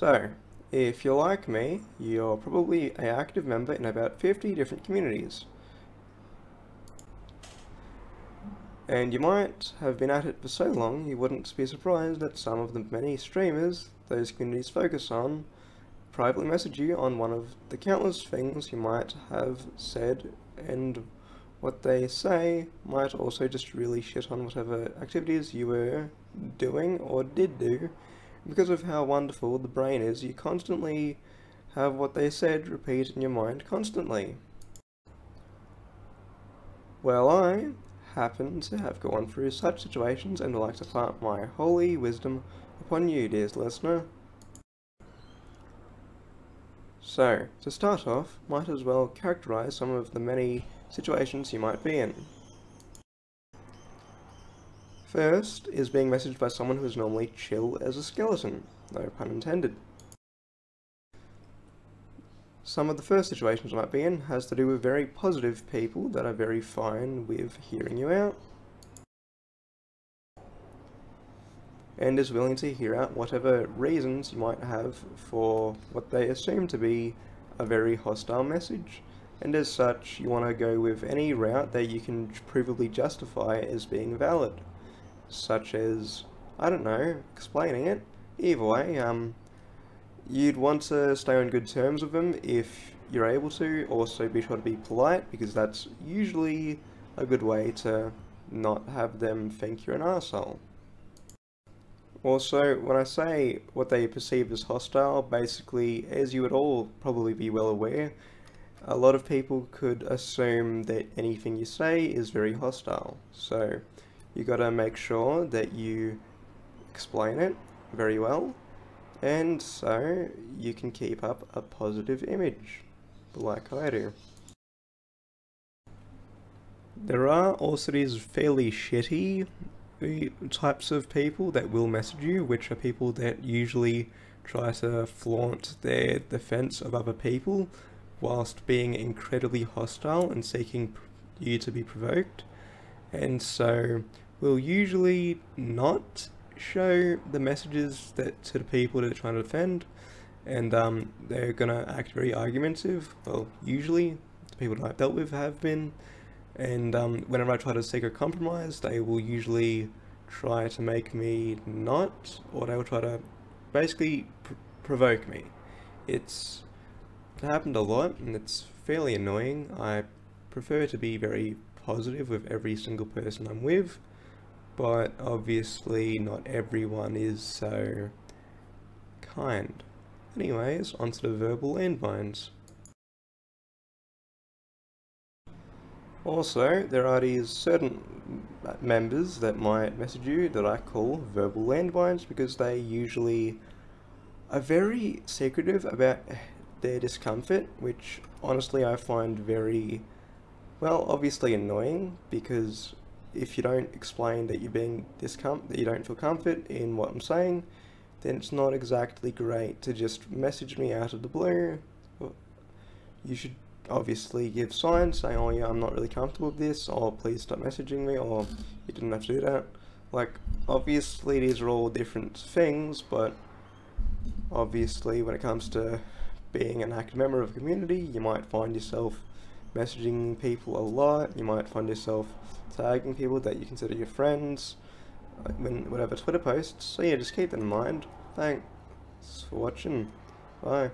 So, if you're like me, you're probably an active member in about 50 different communities. And you might have been at it for so long you wouldn't be surprised that some of the many streamers those communities focus on privately message you on one of the countless things you might have said, and what they say might also just really shit on whatever activities you were doing or did do. Because of how wonderful the brain is, you constantly have what they said repeat in your mind constantly. Well, I happen to have gone through such situations and would like to impart my holy wisdom upon you, dear listener. So, to start off, might as well characterize some of the many situations you might be in. First is being messaged by someone who is normally chill as a skeleton, no pun intended. Some of the first situations I might be in has to do with very positive people that are very fine with hearing you out, and is willing to hear out whatever reasons you might have for what they assume to be a very hostile message, and as such you want to go with any route that you can provably justify as being valid, such as, I don't know, explaining it. Either way, you'd want to stay on good terms with them if you're able to. Also be sure to be polite, because that's usually a good way to not have them think you're an arsehole. Also, when I say what they perceive as hostile, basically, as you would all probably be well aware, a lot of people could assume that anything you say is very hostile. So, you gotta make sure that you explain it very well, and so you can keep up a positive image, like I do. There are also these fairly shitty types of people that will message you, which are people that usually try to flaunt their defense of other people whilst being incredibly hostile and seeking you to be provoked, and so will usually not show the messages to the people that they're trying to defend, and they're gonna act very argumentative. Well, usually the people that I've dealt with have been. And whenever I try to seek a compromise, they will usually try to make me not, or they will try to basically provoke me. It's happened a lot, and it's fairly annoying. I prefer to be very positive with every single person I'm with, but obviously not everyone is so kind. Anyways, onto the verbal landmines. Also, there are these certain members that might message you that I call verbal landmines, because they usually are very secretive about their discomfort, which honestly I find very, well, obviously annoying, because if you don't explain that you're being that you don't feel comfort in what I'm saying, then it's not exactly great to just message me out of the blue. You should obviously give signs saying, oh yeah, I'm not really comfortable with this, or please stop messaging me, or you didn't have to do that. Like, obviously these are all different things, but obviously when it comes to being an active member of a community, you might find yourself messaging people a lot, you might find yourself tagging people that you consider your friends, whatever Twitter posts, so yeah, just keep that in mind. Thanks for watching, bye.